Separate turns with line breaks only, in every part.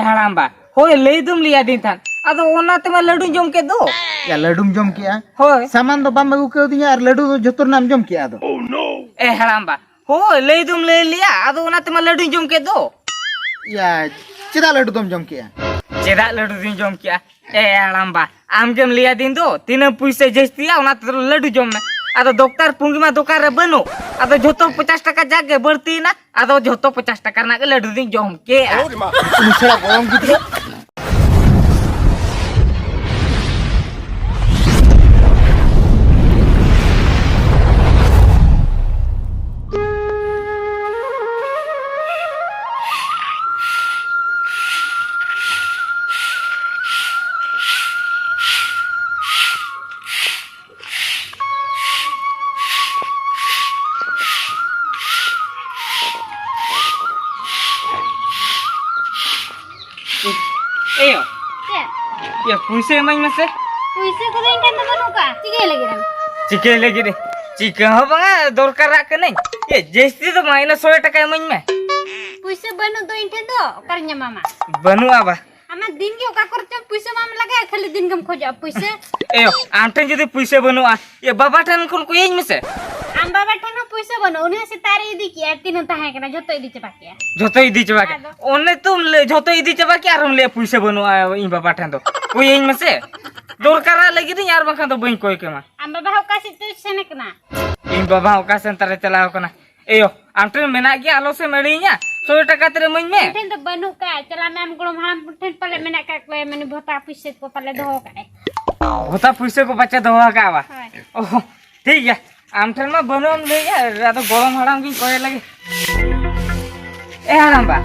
हाड़ाम बा होय लई दुम लिया दिन थान अदो ओना तेमा लड्डू जम के दो
या लड्डूम जम किया
होय
सामान दो बाम अगु दिया और लड्डू दो जोतर नाम जम किया दो
हाड़ाम बा होय लई दुम ले लिया अदो ओना तेमा लड्डू जम के दो
या चिदा लड्डू तुम जम किया
चेदा लड्डू दिन जम किया हाड़ाम बा आम गेम लिया दिन दो तीन पैसे जस्तिया ओना ते लड्डू जम में अदो डॉक्टर पुंगिमा दुकान रे बनो अदो झोतो 50 टका जागे बढ़ती ना अदो झोतो 50 टका ना लड्डू दिन जम के
मुछड़ा गरम गिद्रा
एयो ये पैसे माई में से
पैसे को दें kan teman का चिके लगे रे
चिके लगी रे चिके हो बंगा दरकार राख नहीं ये जैसे तो माइनस 100 टका माई में
पैसे बनो तो इंटे दो करnya mama
बनु आबा
आमा दिन के का करते पैसे माम लगा खाली दिन कम खोज पैसे
एयो आंटे जदी पैसे बनु आ ये बाबा ठन कोन को येज में से
आम बाबा ठन पैसे बनो उन्हें से तारी दी की तीन ताहे कना जतो इदी चबा के
जतो इदी चबा के ओने तुम ले जतो इदी चबा के आर हम ले पैसे बनु आ इ बाबा ठन दो को येज में से दरकार लगी नी यार बखा तो बई कोई के मा
आम बाबा हो का से सेने कना
इ बाबा हो का सेंटर चलाओ कना एयो आंटे मेना गया आलो से मेड़ीया 100 टका तेरे मन में
ठेन तो बनो का चला मैम गुड़म हम ठेन पले मेना का कोई मैंने भोता पैसे को पले दो का
होता पैसे को बच्चा दोहा का आवा ओह ठीक है आम ठन में बनो हम ले या तो गरम हराम की कोय लगे ए हराम बा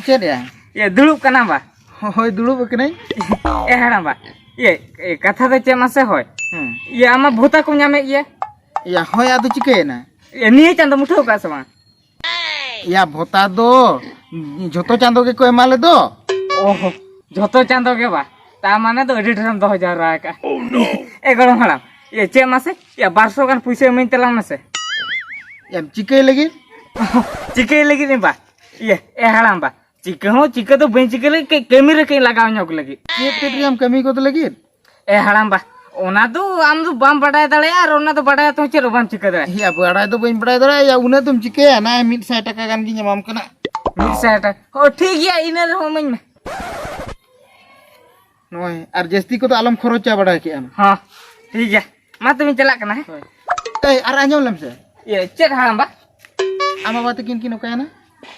चेद या
ये दुड़ुब कना बा
होय दुड़ुब के नहीं
ए हराम बा ये कथा दे चे मासे होय ये आमा भूता को न्यामे ये
या होय आदो चिके ना
ये नी चांदो मुठो का समा
या भोता दो जोतो चांदो के कोई माले दो
ओहो झोतो चांदो के बा ता माने तो एडिटर हम 2000 रहा का ए गरम हराम ये चे मासे या 1200 गान पैसे में तला मासे
या चिके लगी
चिके लगी नहीं बा ये ए हराम बा चिके हो चिके तो बेंच के लगे केमी रे के लगाव न्योक लगी
ये पेट्री हम कमी को तो लगी
ए हराम बा ओना तो आम तो बाम बडाय दड़े यार ओना तो बडाय तो चेरो बाम चिके दड़े
या बड़ा तो बइन बड़ा दरा या उन्हें तुम चिके है ना 100 टका गान की जमाम कना
100 टका हो ठीक है इने हो मन में
नोय और जस्ती को तो आलम खरोचा बड़ा के हम
हां ठीक है मा तुम चला कना है
ए और आंजम लम से
ये चेर हराम बा
आमा बात किन किन ओका ना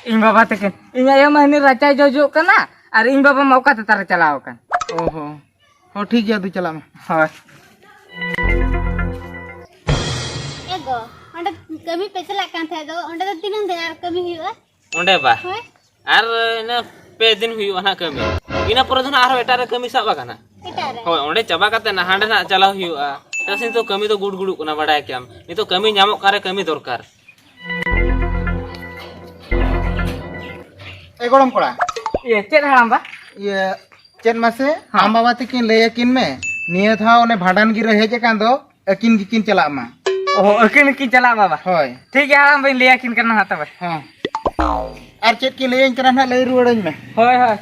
इन बाबा तक इन या महीने राचा जो कना और इन बाबा मौका ते तार चलाओ कन
ओहो हो ठीक है तू चला में
हां
एगो अंडा कमी पैसे ला कान थे दो अंडा तो तीन दिन यार कमी हुआ
ओंडे बा
होय
आर ना पे दिन हुई ना कमी इना परधन आरो एटारे कमी साबा काना
इटारे
होय ओंडे चबा काते ना हांडे ना चला हुआ तसिन तो कमी तो गुड़ गुड़ कोना बडाय केम नि तो कमी ᱧᱟᱢᱚᱜ कारे कमी दरकार
ए गरम कोड़ा
ये चेर हराम बा
ये चेन मासे आमा बात किन ले किन में निया था ओने भाडान गिरे हेजे कान दो अकिन किन चला मा
ओहो अकिन की चला बाबा
होय
ठीक है हराम बन लिया किन करना हाता बा
हां और चेत की ले करना ना ले रुवड़न में
होय होय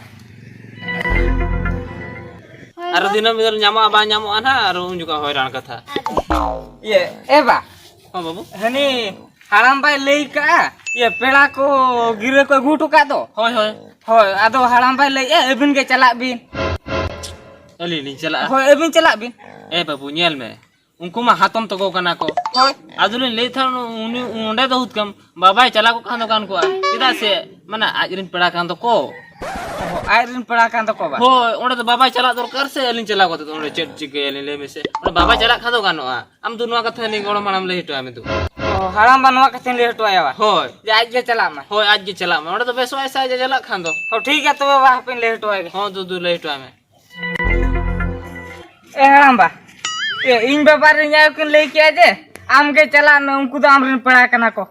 आरो दिनम बिदर ᱧᱟᱢᱚᱜ बा ᱧᱟᱢᱚᱜ ना आरो उन जुका होयरान कथा
ये ए बा
हां बाबू
हनी हराम भाई लई का ये पेड़ा को गिरे को गुटू का दो
होय होय
होय आदो हराम भाई लई ए एबिन के चला बिन
अली नी चला
होय एबिन चला बिन
ए बाबू ᱧᱮᱞ में उनको मा हातम तको कना को
होय
आदुलिन लई था उनी ओंडे दो हुतकम बाबाय चला को खानो कान को चिदा से माने आजरिन पेड़ा कान तो को
आयरन पेड़ा कान तो को बा
होय ओंडे तो बाबाय चला दरकार से अलिन चला को तो ओंडे चेट चिके अलिन ले में से ओंडे बाबाय चला खादो गानो आम दुनवा कथा नि गोड़ मानम ले हिटो आमे तू
हराम बनवा के ले हटो आया बा
होय
जे आज जे चला मा
होय आज जे चला में ओंडे तो बेसो ऐसा जे चला खान दो
हो ठीक है तो बाबा पिन ले हटो आगे
हां दू ले हिटो आमे
ए हराम बा ये इन बाबा रे न्याय किन ले के जे आम के चला न उनको तो आमरिन पेड़ा कना को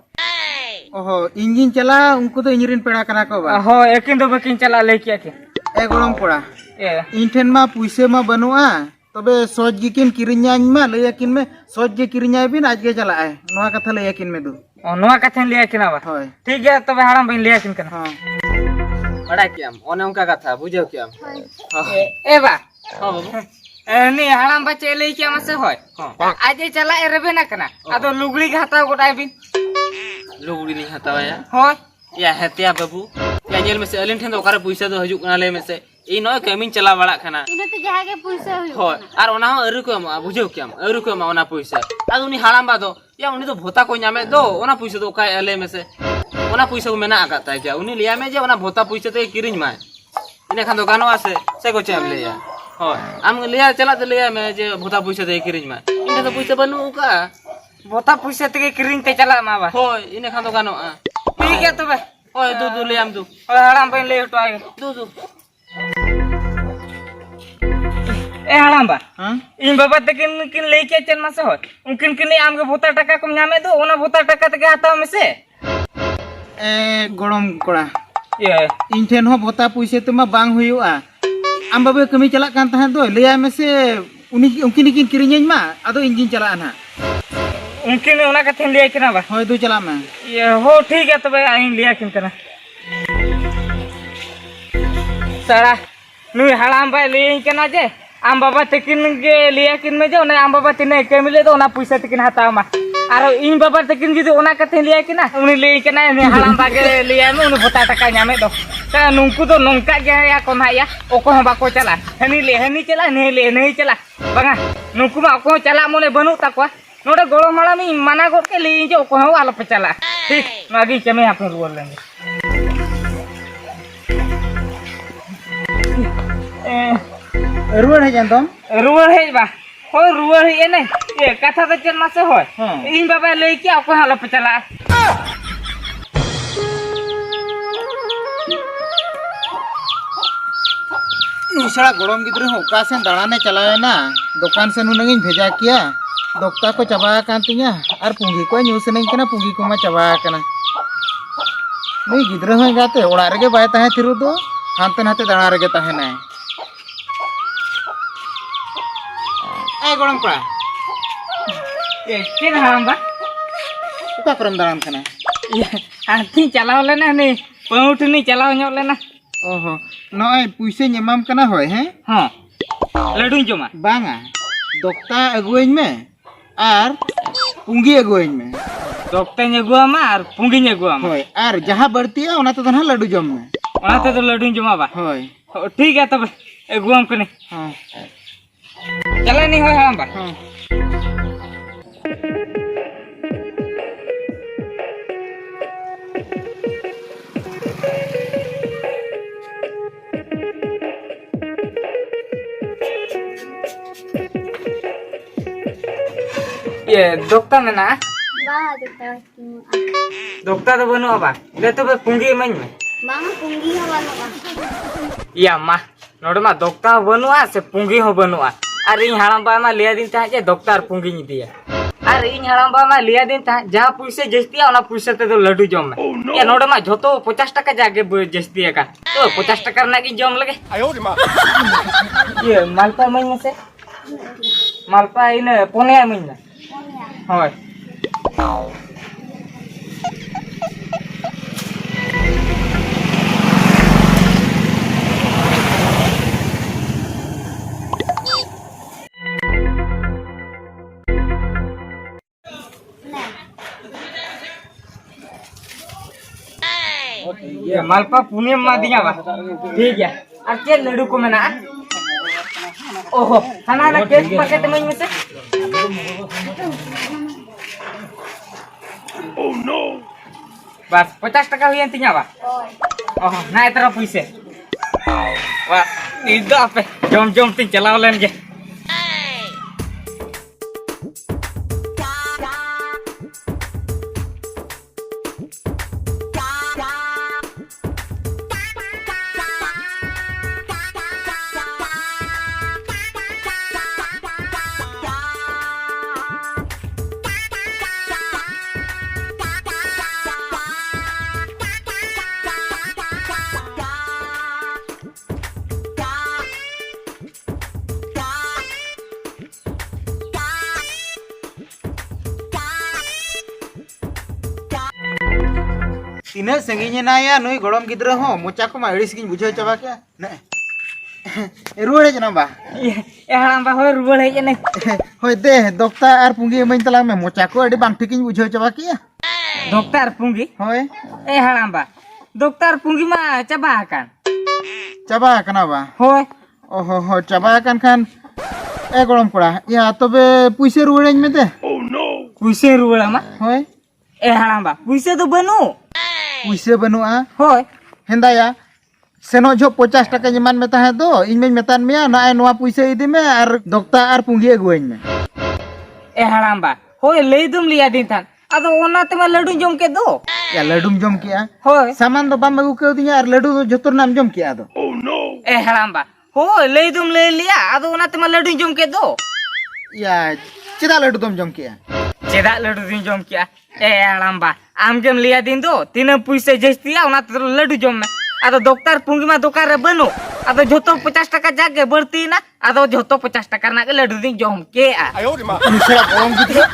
ओहो इंजिन चला उनको तो इंजिन पेड़ा कना को बा
हो एकिन दो बकिन चला ले के
ए गरम कोड़ा
ए
इनठेन मा पुइसे मा बनुआ तबे सोच गिकिन किरिन्यान मा लयकिन में सोच जे किरिन्याय बिन आज के चला है नोआ कथा लयकिन में दु
नोआ कथन ले किन बा
होय
ठीक है तबे हराम बन ले किन कना
हां
बड़ा कियाम ओने उनका कथा बुझो कियाम
ए बा
हां बाबू
नी हाड़ाम बा चे लई किया मासे होय आज चला रेबे ना कना आदो लुगड़ी के हताव गोटाय बिन
लुगड़ी नहीं हतावाया
होय
या हेतिया बाबू या जेल में से अलिन ठेन ओकारे पैसा दो हजू कना ले में से ई नय कमिन चला बड़ा खाना
इने तो जहां के पैसा हुई
होय आर ओना हो अरु को मा बुझो कियाम अरु को मा ओना पैसा आज उनी हाड़ाम बा दो या उनी तो भोता को नामे दो ओना पैसा दो काय अले में से ओना पैसा को मेना आका ता क्या उनी लिया में जे ओना भोता पैसा ते किरिन मा इने खान दुकानो आसे से को चेम लिया होय आम लिया चला तो लिया में जे भोता पैसा ते किरिन मा इने तो पैसा बनु का
बोता पैसा ते किरिन ते चला मा बा
होय इने खान दुकानो
ठीक है तबे
होय दू ले आम दू
हाड़ाम पे ले हटो आए
दू
ए हाड़ाम बा
हाँ
इन बाबा तकिन किन ले के चल मासे होय उनकिन किन आम के भोता टका को नामे दो ओना भोता टका ते हताव में से
ए गोड़म कोड़ा
ये
इन ठेन हो भोता पैसे तुमा बांग हुआ आम बाबू कमी चला कान तहां दो लिया में से उनकिन किरिᱧ मा आदो इंजिन चला ना
उनकिन ओना कथे ले किना बा
होय दो चला में
ये हो ठीक है तबे आइन लिया किन कना सारा नुई हाड़ाम बा ले कना जे आम बाबा तकिन के लिया किन में जे ओना आम बाबा तिने कमिले दो ओना पैसा तकिन हताव मा आरो इन बाबा तकिन जुदी ओना कथे लिया किना उनी ले कना ने हाड़ाम बा के लिया में उनी भोता टका नामे दो ता नुंकु तो नोंका के या कोन हाया ओको हम बाको चला हनी चला नहीं चला बंगा नुंकु मा ओको चला मोने बनु ताको नोडे गोड़ो माला में मना गोट के ले जे ओको हम आलो पे चला ठीक मागी चमे आप रुवर लेंगे
रुवर है जान तुम
रुवर है बा हो रुवर है ने ये कथा तो चल मासे हो इन बाबा ले के ओको आलो पे चला
दूसरा गोड़म गिद्रे हो का से दाड़ाने चलावे ना दुकान से नुनगिन भेजा किया दोक्ता को चबा कान तिया और पुंगी को न्यूस नहीं कना पुंगी को मा चबा कना नहीं गिद्रे हो गाते ओड़ा रगे बाय ताहे थिरु दो हांते नाते दाड़ा रगे ताहे ना ए गोड़म कोड़ा
ये किन हाम बा
उका करम दाड़ान कना
ये आती चलाव लेना ने पौठ नहीं चलाव ᱧᱚᱜ लेना
ओहो नय पुइसे नेमाम कना होय हैं
हां लड्डू जमा
बांगा दोक्ता अगुएñ में और पुंगी अगुएñ में
डॉक्टर ने गुआ मा और पुंगी ने गुआ मा
होय और जहां बढ़ती है ओना तो ना लड्डू जम में
ओनाते तो लड्डू जमा बा
होय
ठीक है तब गुआम कने
हां
चला नहीं हो हम बा
हां
ये डॉक्टर में ना
बाहा देता
डॉक्टर तो बनो बा ले तो पुंगी मन में
बाहा पुंगी हो वाला
या मा नोड मा डॉक्टर बनुआ से पुंगी हो बनुआ अरे इन हाड़ाम बा मा लिया दिन ता जे डॉक्टर पुंगी नी दिया अरे इन हाड़ाम बा मा लिया दिन ता जहां पैसे जस्तिया ओना पैसे ते तो लड्डू जम में या नोड मा झोतो 50 टका जाके जस्तिया का तो 50 टका ना की जम लगे ये मालपा मन में से मालपा इन पोनिया मन में होय ये मालपा पुणे मा दिया बा ठीक है और के लड्डू को मना ओहो खाना ना केक पैकेट में से ओह नो बस 50 टका हुई अंतिnya बा ओहो ना इतना पैसे वाह इदा पे जम तीन चलाव लेन के
तीना संगीने ना या नुई गड़म गिद्रा हो मोचा को मा अड़िस गिन बुझाव चाबा क्या ने रुवाड़े जना बा
ए हाड़ाम बा होय रुवाड़ हेज ने
होय दे दोक्ता आर पुंगी एमन तला में मोचा को अड़ी बांग ठिकिन बुझाव चाबा क्या
डॉक्टर पुंगी
होय
ए हाड़ाम बा डॉक्टर पुंगी मा चाबा कान
चाबा कना बा
होय
ओहो हो चाबा कान खान ए गड़म कोड़ा या तबे पुइसे रुवाड़ेन में दे
पुइसे रुवाड़ मा
होय
ए हाड़ाम बा पुइसे तो बनु
पुइसे बनुआ
होय
हेंदाया सेनो जो 50 टका जमान में ताहे दो इन में मेतान मिया ना ए नोआ पुइसे इदि में आर दोक्ता आर पुंगी अगुइन में
ए हाड़ाम बा होय लई दुम लिया दिन थान आदो ओना ते मा लड्डू जम के दो
या लड्डूम जम किया
होय
सामान दो बाम अगु के दिया आर लड्डू दो जतोर नाम जम किया दो
ए हाड़ाम बा होय लई दुम ले लिया आदो ओना ते मा लड्डू जम के दो
या चिदा लड्डू दम जम किया
चेदा लड्डू दिन जम किया ए हाड़ाम बा आम गेम लिया दिन दो तीन पुइसे जस्तिया ओना ते लड्डू जम में आदो डॉक्टर पुंगी मा दुकान रे बनो आदो जोतो 50 टका जागे बढ़ती ना आदो जोतो 50 टका ना लड्डू दिन जम के आ
मिश्रा गरम गिद्रा